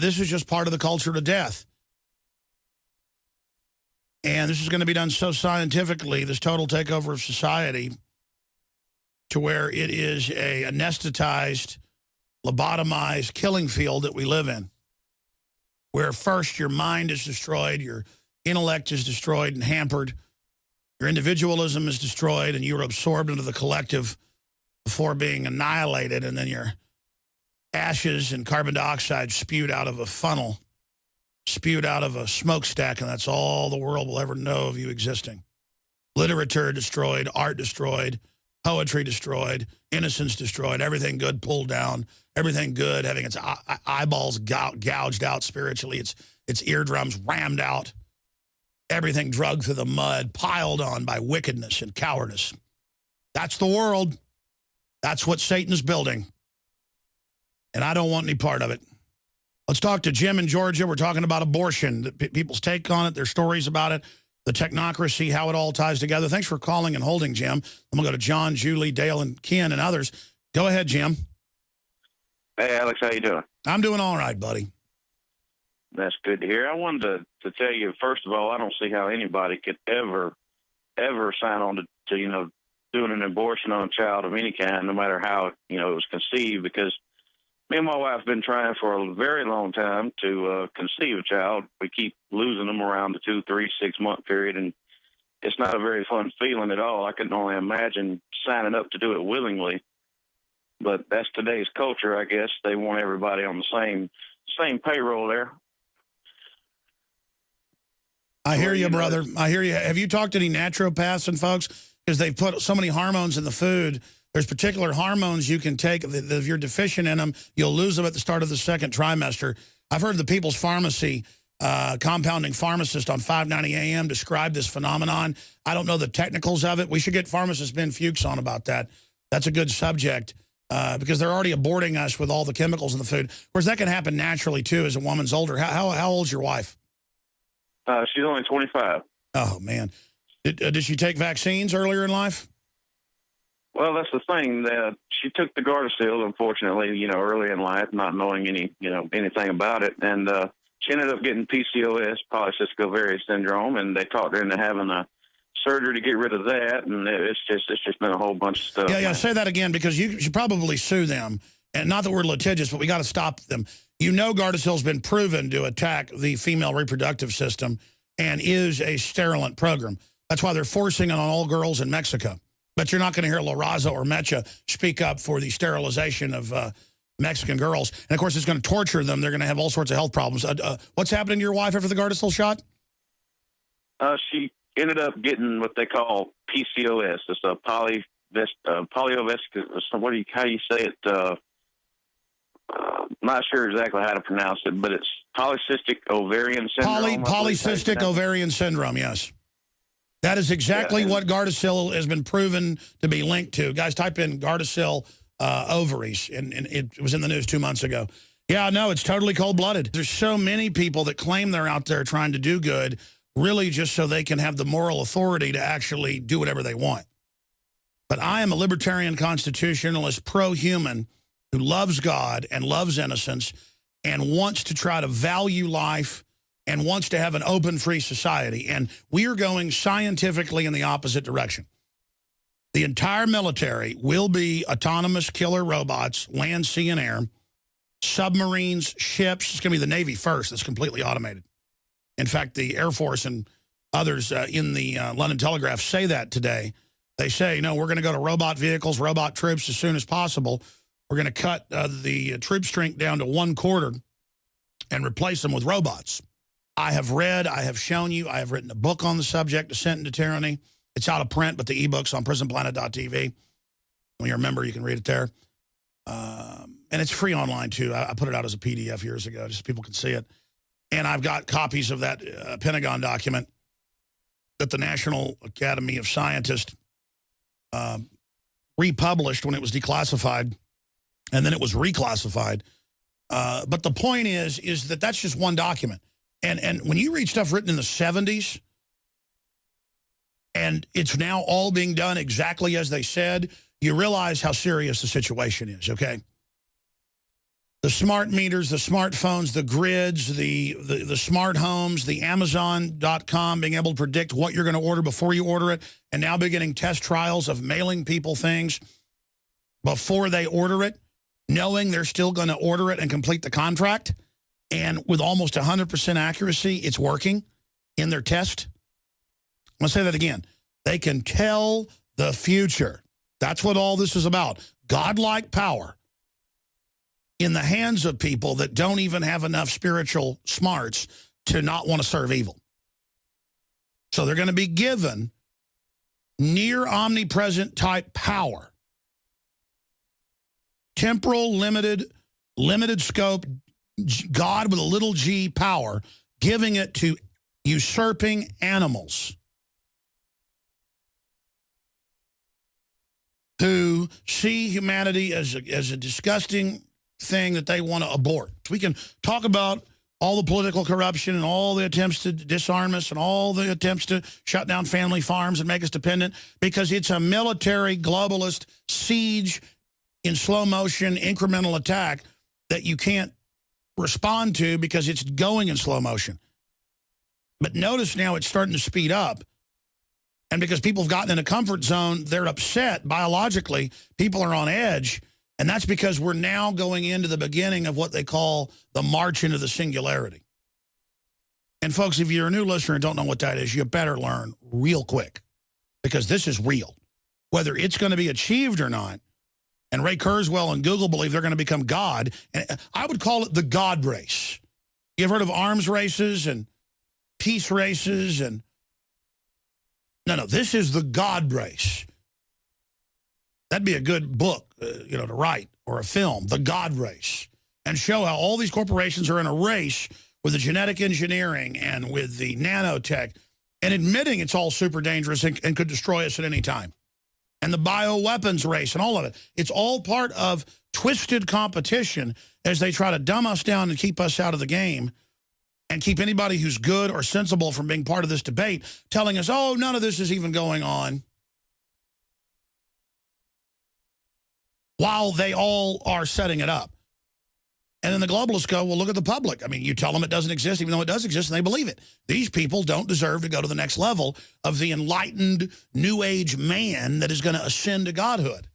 this is just part of the culture to death. And this is going to be done so scientifically, this total takeover of society, to where it is a anesthetized, lobotomized killing field that we live in, where first your mind is destroyed, your intellect is destroyed and hampered, your individualism is destroyed, and you're absorbed into the collective before being annihilated, and then your ashes and carbon dioxide spewed out of a funnel, spewed out of a smokestack, and that's all the world will ever know of you existing. Literature destroyed, art destroyed, poetry destroyed, innocence destroyed, everything good pulled down, everything good having its eyeballs gouged out spiritually, its eardrums rammed out, everything drugged through the mud, piled on by wickedness and cowardice. That's the world. That's what Satan's building. And I don't want any part of it. Let's talk to Jim in Georgia. We're talking about abortion, people's take on it, their stories about it, the technocracy, how it all ties together. Thanks for calling and holding, Jim. I'm going to go to John, Julie, Dale, and Ken, and others. Go ahead, Jim. Hey, Alex, how you doing? I'm doing all right, buddy. That's good to hear. I wanted to tell you, first of all, I don't see how anybody could ever sign on to doing an abortion on a child of any kind, no matter how, it was conceived, because me and my wife have been trying for a very long time to conceive a child. We keep losing them around the 2, 3, 6 month period, and it's not a very fun feeling at all. I can only imagine signing up to do it willingly, but that's today's culture, I guess. They want everybody on the same payroll there. I hear you, brother. I hear you. Have you talked to any naturopaths and folks? Because they've put so many hormones in the food. There's particular hormones you can take. If you're deficient in them, you'll lose them at the start of the second trimester. I've heard the People's Pharmacy compounding pharmacist on 590 AM describe this phenomenon. I don't know the technicals of it. We should get pharmacist Ben Fuchs on about that. That's a good subject because they're already aborting us with all the chemicals in the food. Of course, that can happen naturally, too, as a woman's older. How old's your wife? She's only 25. Oh, man. Did she take vaccines earlier in life? Well, that's the thing. That she took the Gardasil, unfortunately, early in life, not knowing anything about it. And she ended up getting PCOS, polycystic ovarian syndrome, and they talked her into having a surgery to get rid of that. And it's just been a whole bunch of stuff. Yeah, say that again, because you should probably sue them. And not that we're litigious, but we got to stop them. Gardasil's been proven to attack the female reproductive system and is a sterilant program. That's why they're forcing it on all girls in Mexico. But you're not going to hear La Raza or Mecha speak up for the sterilization of Mexican girls. And, of course, it's going to torture them. They're going to have all sorts of health problems. What's happening to your wife after the Gardasil shot? She ended up getting what they call PCOS. It's a polyovascular, how do you say it? Not sure exactly how to pronounce it, but it's polycystic ovarian syndrome. Polycystic ovarian syndrome, yes. That is exactly what Gardasil has been proven to be linked to. Guys, type in Gardasil ovaries, and it was in the news 2 months ago. Yeah, no, it's totally cold-blooded. There's so many people that claim they're out there trying to do good, really just so they can have the moral authority to actually do whatever they want. But I am a libertarian constitutionalist, pro-human, who loves God and loves innocence and wants to try to value life and wants to have an open, free society. And we are going scientifically in the opposite direction. The entire military will be autonomous killer robots, land, sea, and air, submarines, ships. It's going to be the Navy first. That's completely automated. In fact, the Air Force and others in the London Telegraph say that today. They say, no, we're going to go to robot vehicles, robot troops as soon as possible. We're going to cut the troop strength down to 1/4 and replace them with robots. I have read, I have shown you, I have written a book on the subject, Descent into Tyranny. It's out of print, but the e-book's on prisonplanet.tv. When you're a member, you can read it there. And it's free online, too. I put it out as a PDF years ago, just so people can see it. And I've got copies of that Pentagon document that the National Academy of Scientists republished when it was declassified, and then it was reclassified. But the point is that that's just one document. And when you read stuff written in the 70s, and it's now all being done exactly as they said, you realize how serious the situation is, okay? The smart meters, the smartphones, the grids, the smart homes, the Amazon.com being able to predict what you're going to order before you order it, and now beginning test trials of mailing people things before they order it, knowing they're still going to order it and complete the contract. And with almost 100% accuracy, it's working in their test. I'm going to say that again. They can tell the future. That's what all this is about. Godlike power in the hands of people that don't even have enough spiritual smarts to not want to serve evil. So they're going to be given near omnipresent type power. Temporal, limited scope, God with a little g power, giving it to usurping animals who see humanity as a disgusting thing that they want to abort. We can talk about all the political corruption and all the attempts to disarm us and all the attempts to shut down family farms and make us dependent, because it's a military globalist siege in slow motion incremental attack that you can't respond to because it's going in slow motion. But notice now it's starting to speed up. And because people have gotten in a comfort zone, they're upset biologically. People are on edge. And that's because we're now going into the beginning of what they call the march into the singularity. And folks, if you're a new listener and don't know what that is, you better learn real quick, because this is real. Whether it's going to be achieved or not, and Ray Kurzweil and Google believe they're going to become God, and I would call it the God race. You've heard of arms races and peace races and... No, this is the God race. That'd be a good book, to write, or a film, The God Race, and show how all these corporations are in a race with the genetic engineering and with the nanotech, and admitting it's all super dangerous and could destroy us at any time. And the bioweapons race and all of it. It's all part of twisted competition as they try to dumb us down and keep us out of the game, and keep anybody who's good or sensible from being part of this debate, telling us, oh, none of this is even going on, while they all are setting it up. And then the globalists go, well, look at the public. I mean, you tell them it doesn't exist, even though it does exist, and they believe it. These people don't deserve to go to the next level of the enlightened New Age man that is going to ascend to godhood.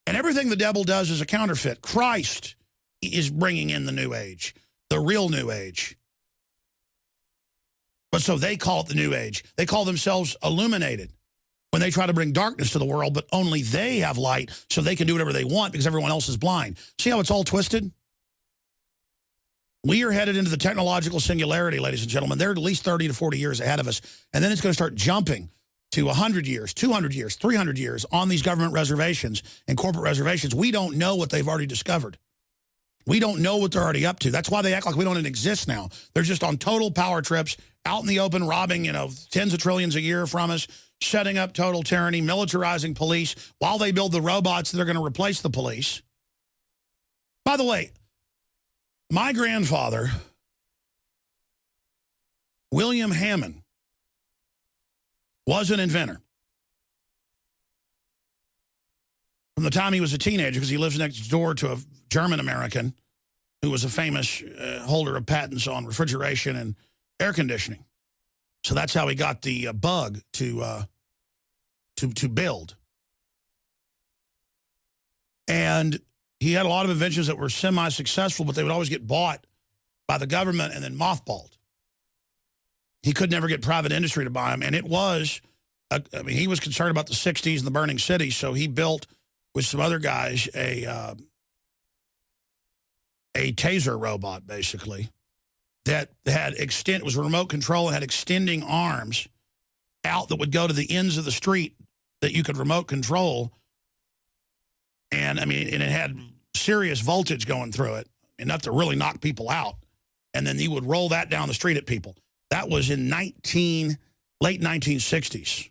And everything the devil does is a counterfeit. Christ is bringing in the New Age, the real New Age. But so they call it the New Age. They call themselves illuminated when they try to bring darkness to the world, but only they have light, so they can do whatever they want because everyone else is blind. See how it's all twisted? We are headed into the technological singularity, ladies and gentlemen. They're at least 30 to 40 years ahead of us, and then it's going to start jumping to 100 years, 200 years, 300 years on these government reservations and corporate reservations. We don't know what they've already discovered. We don't know what they're already up to. That's why they act like we don't even exist now. They're just on total power trips, out in the open, robbing, tens of trillions a year from us, setting up total tyranny, militarizing police, while they build the robots that are going to replace the police. By the way, my grandfather, William Hammond, was an inventor. From the time he was a teenager, because he lives next door to a German-American who was a famous holder of patents on refrigeration and air conditioning. So that's how he got the bug to build. And he had a lot of inventions that were semi-successful, but they would always get bought by the government and then mothballed. He could never get private industry to buy them. And it was, he was concerned about the 60s and the burning cities, so he built, with some other guys, a taser robot, basically, that was remote control and had extending arms out that would go to the ends of the street that you could remote control. And, and it had serious voltage going through it, enough to really knock people out. And then you would roll that down the street at people. That was in late 1960s.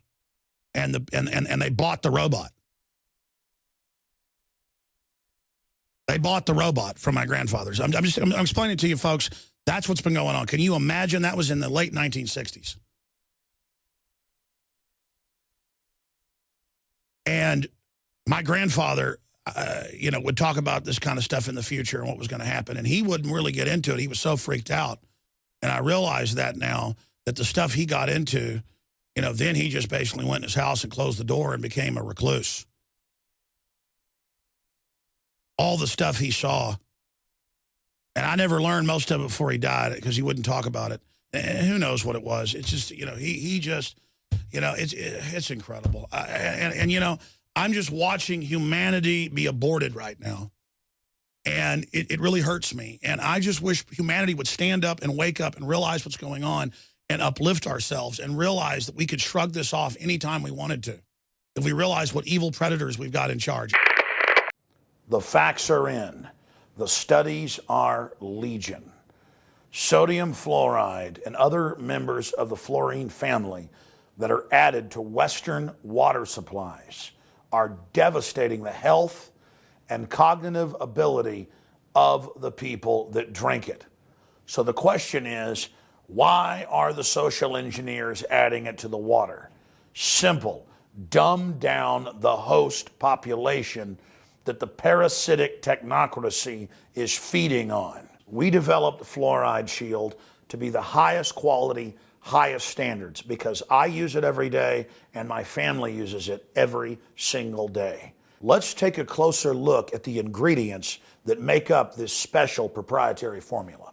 And they bought the robot. They bought the robot from my grandfathers. I'm explaining to you, folks. That's what's been going on. Can you imagine? That was in the late 1960s. And my grandfather, would talk about this kind of stuff in the future and what was going to happen. And he wouldn't really get into it. He was so freaked out. And I realize that now, that the stuff he got into, then he just basically went in his house and closed the door and became a recluse. All the stuff he saw. And I never learned most of it before he died because he wouldn't talk about it. And who knows what it was. It's just, he just, it's incredible. And I'm just watching humanity be aborted right now. And it really hurts me. And I just wish humanity would stand up and wake up and realize what's going on and uplift ourselves and realize that we could shrug this off anytime we wanted to. If we realize what evil predators we've got in charge. The facts are in. The studies are legion. Sodium fluoride and other members of the fluorine family that are added to Western water supplies are devastating the health and cognitive ability of the people that drink it. So the question is, why are the social engineers adding it to the water? Simple. Dumb down the host population that the parasitic technocracy is feeding on. We developed Fluoride Shield to be the highest quality, highest standards because I use it every day and my family uses it every single day. Let's take a closer look at the ingredients that make up this special proprietary formula.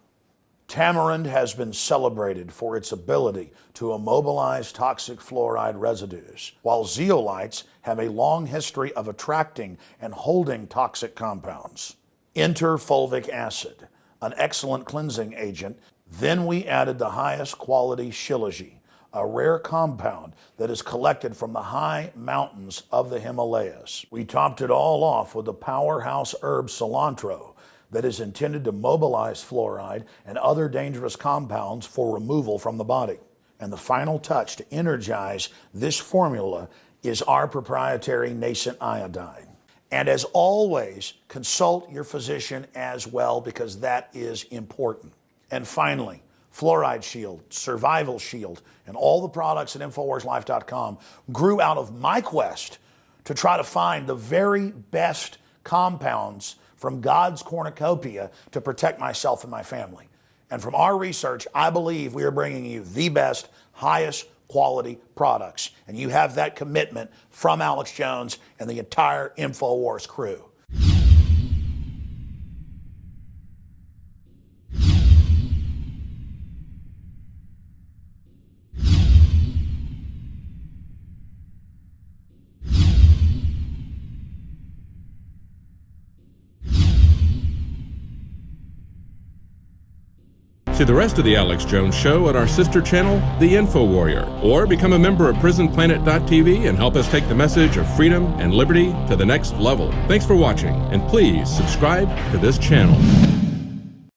Tamarind has been celebrated for its ability to immobilize toxic fluoride residues, while zeolites have a long history of attracting and holding toxic compounds. Enter fulvic acid, an excellent cleansing agent. Then we added the highest quality shilajit, a rare compound that is collected from the high mountains of the Himalayas. We topped it all off with the powerhouse herb cilantro that is intended to mobilize fluoride and other dangerous compounds for removal from the body. And the final touch to energize this formula is our proprietary nascent iodine. And as always, consult your physician as well because that is important. And finally, Fluoride Shield, Survival Shield, and all the products at InfoWarsLife.com grew out of my quest to try to find the very best compounds from God's cornucopia to protect myself and my family. And from our research, I believe we are bringing you the best, highest quality products. And you have that commitment from Alex Jones and the entire InfoWars crew. See the rest of the Alex Jones Show at our sister channel, The Info Warrior, or become a member of PrisonPlanet.tv and help us take the message of freedom and liberty to the next level. Thanks for watching, and please subscribe to this channel.